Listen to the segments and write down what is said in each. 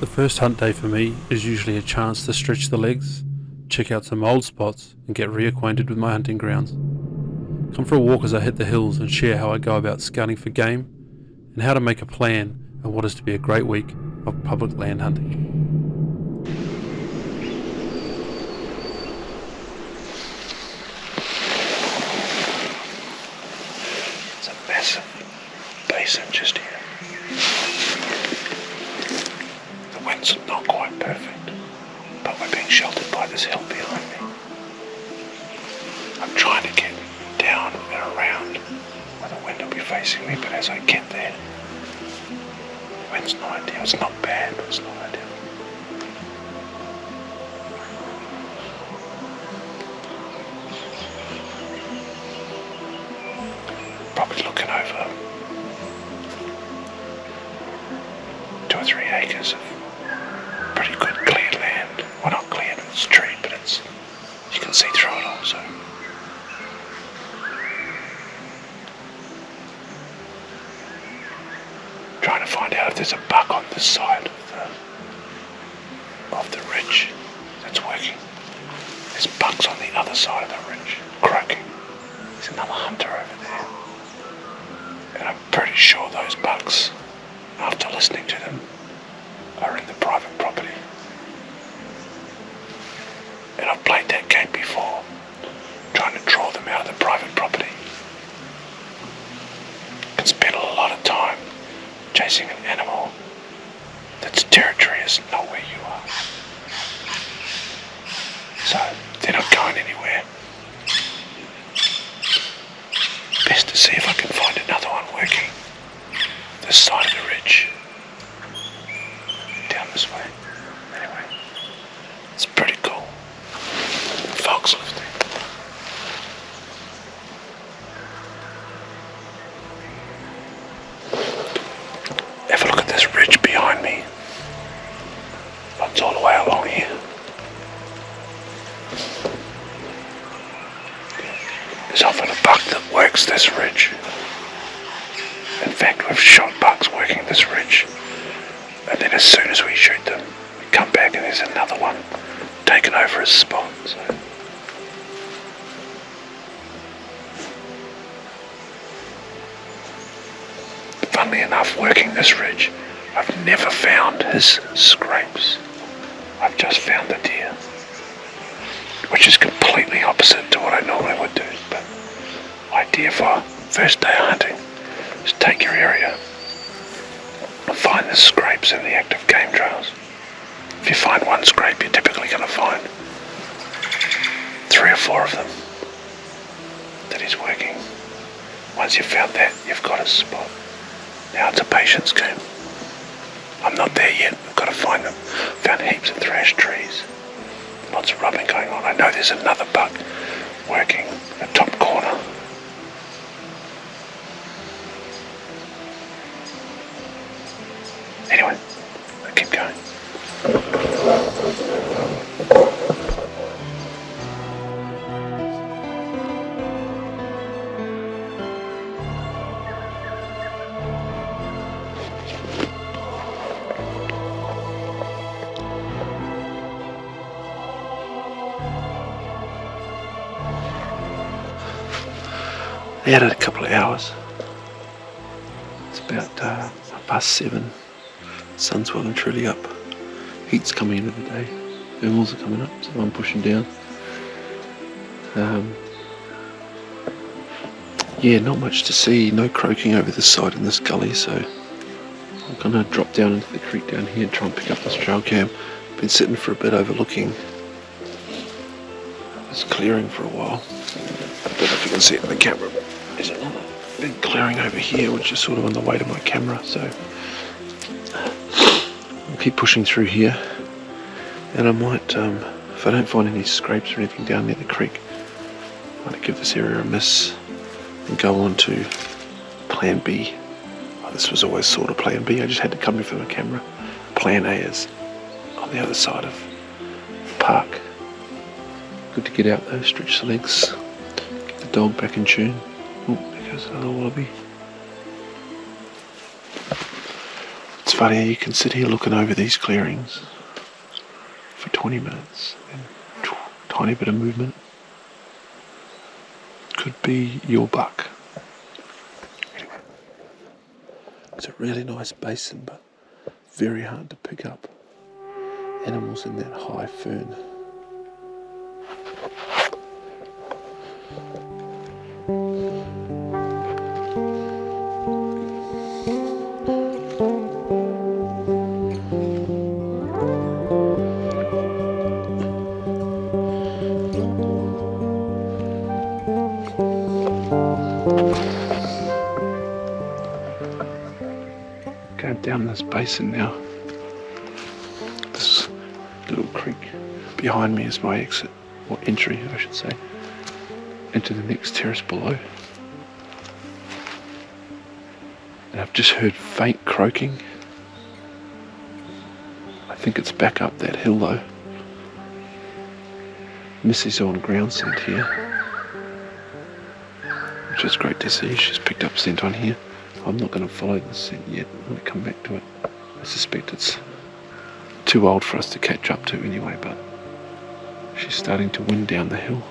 The first hunt day for me is usually a chance to stretch the legs, check out some old spots and get reacquainted with my hunting grounds. Come for a walk as I hit the hills and share how I go about scouting for game and how to make a plan of what is to be a great week of public land hunting. It's a massive basin just here. The wind's not quite perfect, but we're being sheltered by this hill behind me. I'm trying to get down and around where the wind will be facing me, but as I get there, the wind's not ideal. It's not bad, but it's not ideal. Probably looking over 2 or 3 acres of pretty good cleared land. Well, not cleared, it's treed, but it's, you can see through it all, so. Trying to find out if there's a buck on this side of the ridge that's working. There's bucks on the other side of the ridge, croaking. There's another hunter over there. And I'm pretty sure those bucks, after listening to them, are in the private property. And I've played that game before, trying to draw them out of the private property. You can spend a lot of time chasing an animal that's territory is not where you are. So they're not going anywhere. Best to see if I can find another one working this side of the ridge. Down this way. Anyway, it's pretty cool. The fog's lifting. Have a look at this ridge behind me. It's all the way along here. There's often a buck that works this ridge. In fact, we've shot bucks working this ridge. And then as soon as we shoot them, we come back and there's another one taken over his spot. So. Funnily enough, working this ridge, I've never found his scrapes. I've just found the deer, which is completely opposite to what I normally would do. But idea for first day hunting is take your area and find the scrapes in the active game trails. If you find one scrape, you're typically going to find 3 or 4 of them that he's working. Once you've found that, you've got a spot. Now it's a patience game. I'm not there yet. I've got to find them. Found heaps of thrash trees. Lots of rubbing going on. I know there's another buck working the top corner. Anyway, I keep going. I had it a couple of hours. It's about 7:30. Sun's well and truly up. Heat's coming into the day. Thermals are coming up, so I'm pushing down. Yeah, not much to see. No croaking over this side in this gully, so I'm gonna drop down into the creek down here and try and pick up this trail cam. Been sitting for a bit overlooking this clearing for a while. I don't know if you can see it in the camera, but there's another big clearing over here which is sort of on the way to my camera, so I'll keep pushing through here, and I might, if I don't find any scrapes or anything down near the creek, I might give this area a miss and go on to plan B. Oh, this was always sort of plan B, I just had to come in for my camera. Plan A is on the other side of the park. Good to get out though, stretch the legs, get the dog back in tune. Oh, there goes another wallaby. It's funny, you can sit here looking over these clearings for 20 minutes and tiny bit of movement could be your buck. Anyway, it's a really nice basin, but very hard to pick up animals in that high fern. Going down this basin now. This little creek behind me is my exit, or entry I should say, into the next terrace below. And I've just heard faint croaking. I think it's back up that hill though. Missy's on ground scent here, which is great to see. She's picked up scent on here. I'm not going to follow the scent yet. I'm going to come back to it. I suspect it's too old for us to catch up to anyway, but she's starting to wind down the hill.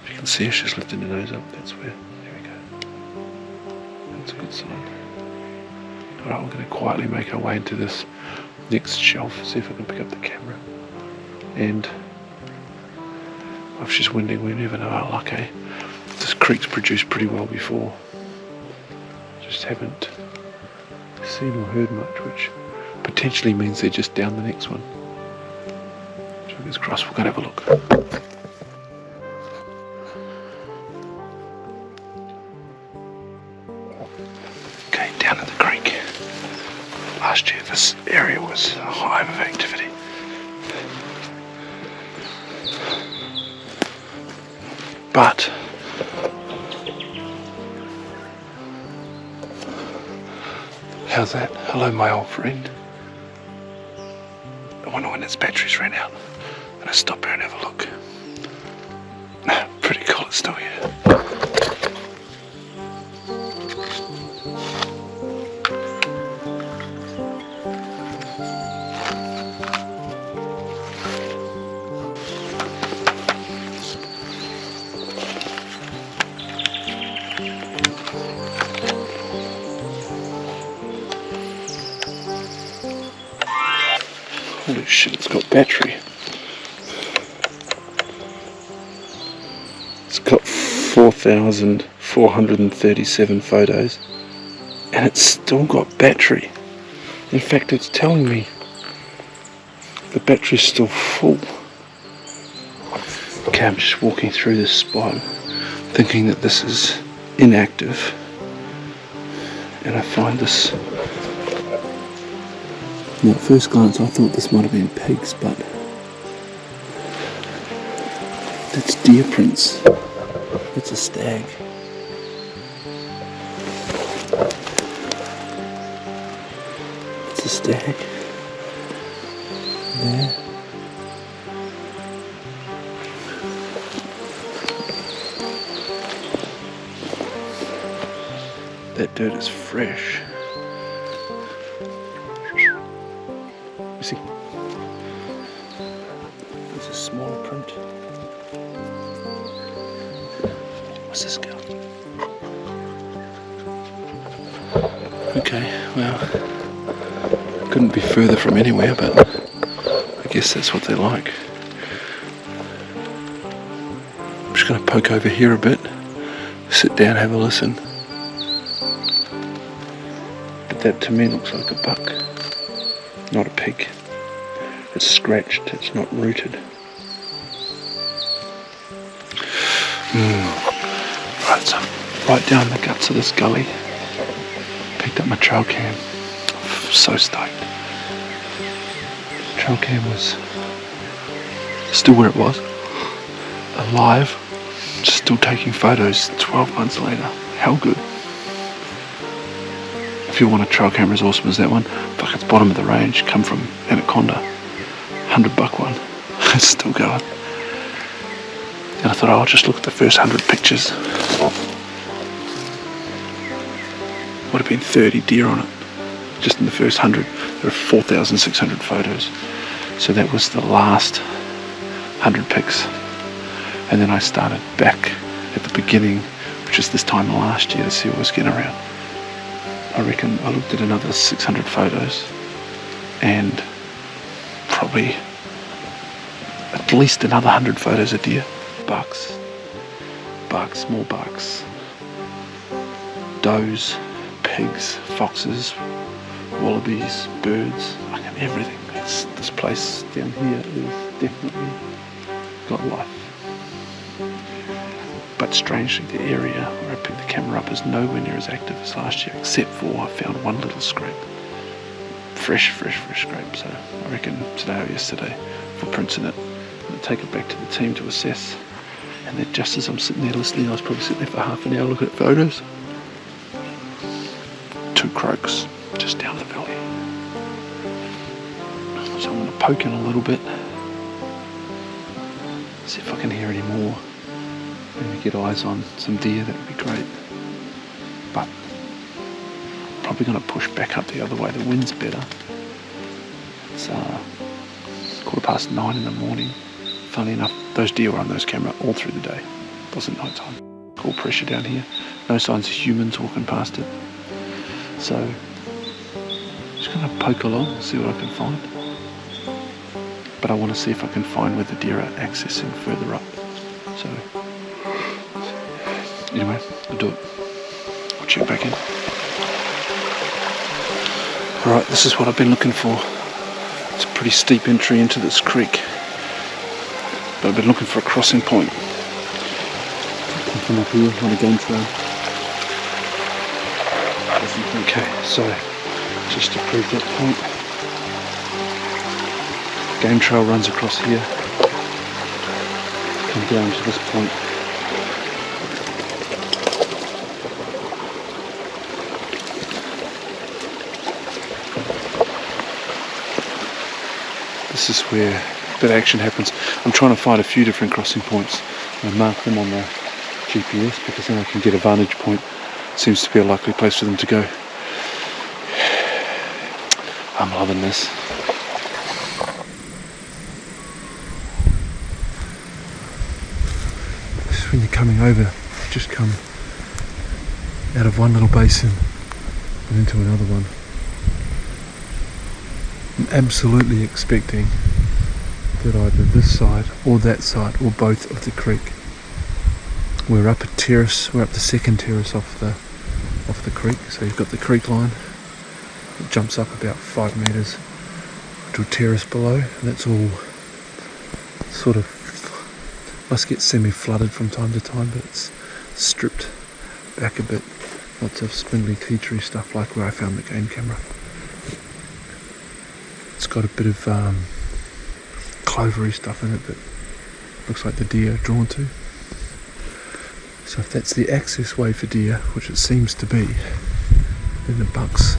If you can see her, she's lifting her nose up. That's where. There we go. That's a good sign. Alright, we're going to quietly make our way into this next shelf, see if I can pick up the camera. And if she's winding, we never know our luck, eh? This creek's produced pretty well before. Just haven't seen or heard much, which potentially means they're just down the next one. Fingers crossed, we're going to have a look. Okay, down at the creek. Last year this area was a hive of activity. But how's that? Hello, my old friend. I wonder when its batteries ran out. I'm gonna stop here and have a look. Pretty cool, it's still here. Holy shit, it's got battery. It's got 4,437 photos and it's still got battery. In fact, it's telling me the battery's still full. Okay, I'm just walking through this spot thinking that this is inactive, and I find this. Now, at first glance I thought this might have been pigs, but that's deer prints. It's a stag. It's a stag. There. That dirt is fresh. You see? There's a smaller print. What's this go? Okay, well, couldn't be further from anywhere, but I guess that's what they like. I'm just going to poke over here a bit, sit down, have a listen. But that to me looks like a buck, not a pig. It's scratched, it's not rooted. Right, so right down the guts of this gully, picked up my trail cam. So stoked. Trail cam was still where it was, alive, still taking photos 12 months later. How good. If you want a trail camera as awesome as that one, fuck, it's bottom of the range, come from Anaconda, $100 one. It's still going. And I thought, I'll just look at the first 100 pictures. Would have been 30 deer on it. just in the first 100, there are 4,600 photos. So that was the last 100 pics. And then I started back at the beginning, which is this time last year, to see what was getting around. I reckon I looked at another 600 photos and probably at least another 100 photos of deer. Bucks, small bucks, does, pigs, foxes, wallabies, birds, everything. This place down here is definitely got life. But strangely, the area where I picked the camera up is nowhere near as active as last year, except for I found one little scrape. Fresh scrape. So I reckon today or yesterday, footprints in it. I'm going to take it back to the team to assess. And then just as I'm sitting there listening, I was probably sitting there for half an hour looking at photos. 2 croaks just down the valley. So I'm going to poke in a little bit. See if I can hear any more. Maybe get eyes on some deer, that would be great. But probably going to push back up the other way. The wind's better. It's 9:15 in the morning. Funnily enough, those deer were on those cameras all through the day. It wasn't night time. All pressure down here. No signs of humans walking past it. So just going to poke along, see what I can find. But I want to see if I can find where the deer are accessing further up. So anyway, I'll do it. I'll check back in. Alright, this is what I've been looking for. It's a pretty steep entry into this creek. But I've been looking for a crossing point. Come from up here on a game trail. Okay, so just to prove that point, game trail runs across here. Come down to this point. This is where a bit of action happens. I'm trying to find a few different crossing points and mark them on the GPS because then I can get a vantage point. Seems to be a likely place for them to go. I'm loving this. This is when you're coming over, you just come out of one little basin and into another one. I'm absolutely expecting that either this side or that side or both of the creek. We're up a terrace, we're up the second terrace off the creek, so you've got the creek line. It jumps up about 5 metres to a terrace below, and that's all sort of, must get semi-flooded from time to time, but it's stripped back a bit. Lots of spindly tea tree stuff like where I found the game camera. It's got a bit of clovery stuff in it that looks like the deer are drawn to. So if that's the access way for deer, which it seems to be, then the bucks,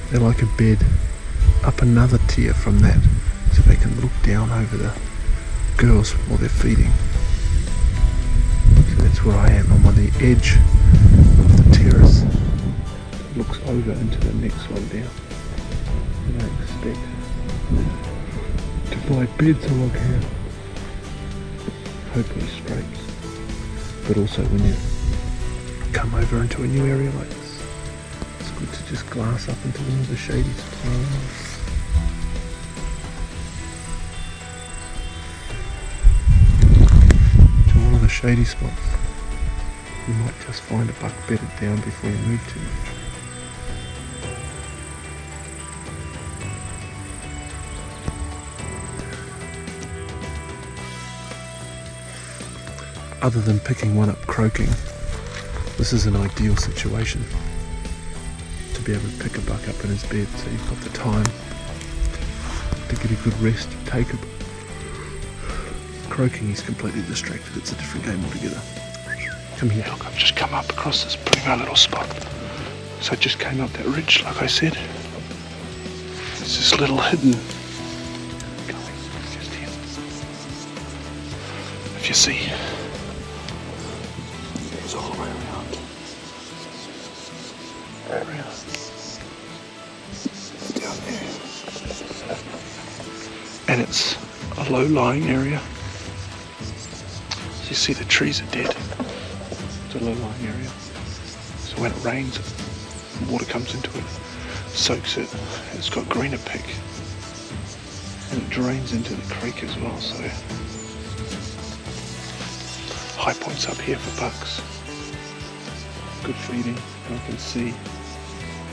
they're like a bed up another tier from that, so they can look down over the girls while they're feeding. So that's where I am. I'm on the edge of the terrace. It looks over into the next one down. And I expect to find beds along here. Hopefully scrapes. But also when you come over into a new area like this, it's good to just glass up into one of the shady spots. To one of the shady spots. You might just find a buck bedded down before you move too much. Other than picking one up croaking, this is an ideal situation to be able to pick a buck up in his bed, so you've got the time to get a good rest, take a croaking. He's completely distracted, it's a different game altogether. Come here. Look, I've just come up across this pretty good little spot. So I just came up that ridge, like I said. There's this little hidden gully just here. If you see, it's all the way around. And it's a low-lying area. So you see the trees are dead. It's a low-lying area. So when it rains, water comes into it, soaks it, and it's got greener pick. And it drains into the creek as well, so high points up here for bucks. Good feeding, and I can see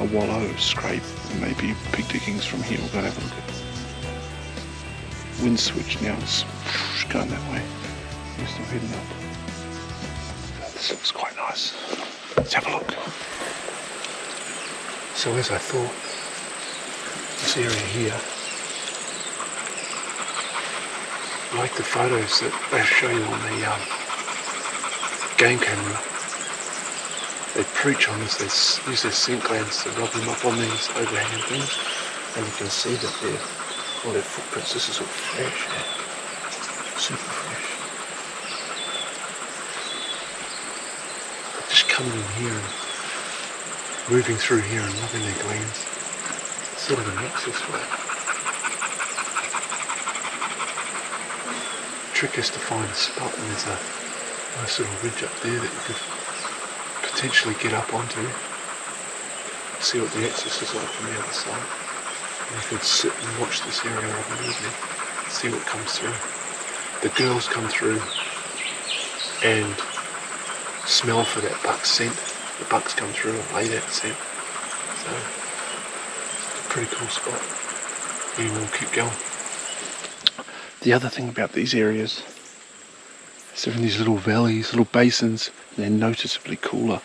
a wallow, scrape, and maybe pig diggings from here. We're going to have a look at. Wind switch now, it's going that way. We're still heading up. This looks quite nice. Let's have a look. So as I thought, this area here, like the photos that they show you on the game camera, they preach on this, they use their scent glands to rub them up on these overhanging things, and you can see that all their footprints. This is all fresh, super fresh. But just coming in here and moving through here and rubbing their glands, it's sort of an access way. The trick is to find a spot, and there's a nice little ridge up there that you could potentially get up onto, see what the access is like from the other side. And you could sit and watch this area of an evening, see what comes through. The girls come through and smell for that buck scent. The bucks come through and lay that scent. So it's a pretty cool spot. We will keep going. The other thing about these areas is they're in these little valleys, little basins, and they're noticeably cooler.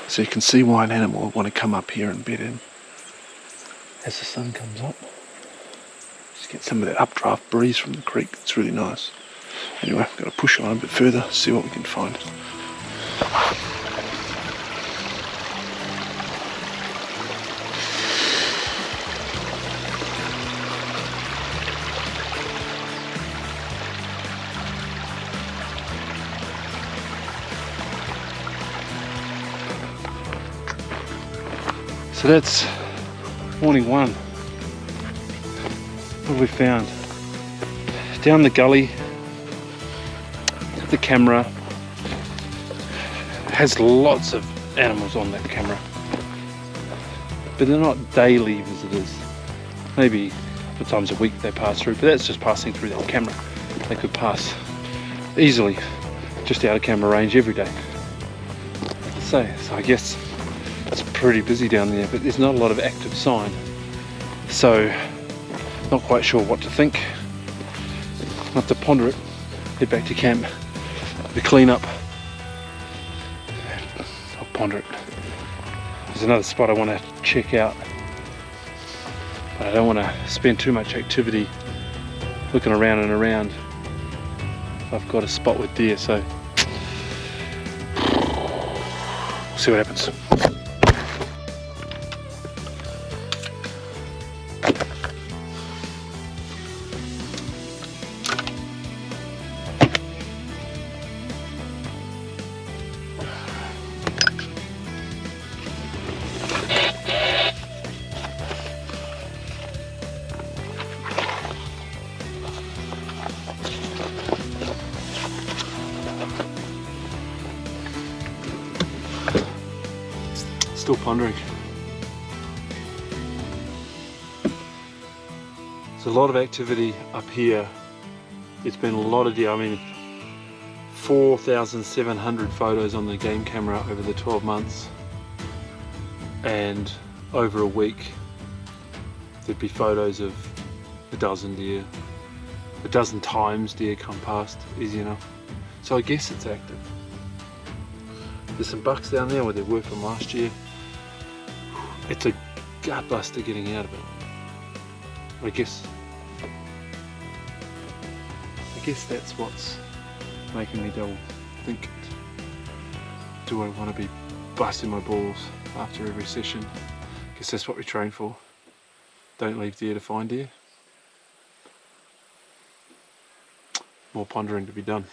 So you can see why an animal would want to come up here and bed in. As the sun comes up, just get some of that updraft breeze from the creek. It's really nice. Anyway, I've got to push on a bit further, see what we can find. So that's morning one. What have we found? Down the gully, the camera has lots of animals on that camera, but they're not daily visitors. Maybe a couple times a week they pass through, but that's just passing through that camera. They could pass easily just out of camera range every day. So I guess it's pretty busy down there, but there's not a lot of active sign, so not quite sure what to think. I'll have to ponder it, head back to camp, the clean up. I'll ponder it. There's another spot I want to check out, but I don't want to spend too much activity looking around and around. I've got a spot with deer, so we'll see what happens. Still pondering. There's a lot of activity up here. It's been a lot of deer. I mean, 4,700 photos on the game camera over the 12 months, and over a week there'd be photos of a dozen deer. A dozen times deer come past, easy enough. So I guess it's active. There's some bucks down there where there were from last year. It's a gut buster getting out of it. I guess that's what's making me double think. Do I want to be busting my balls after every session? I guess that's what we train for. Don't leave deer to find deer. More pondering to be done.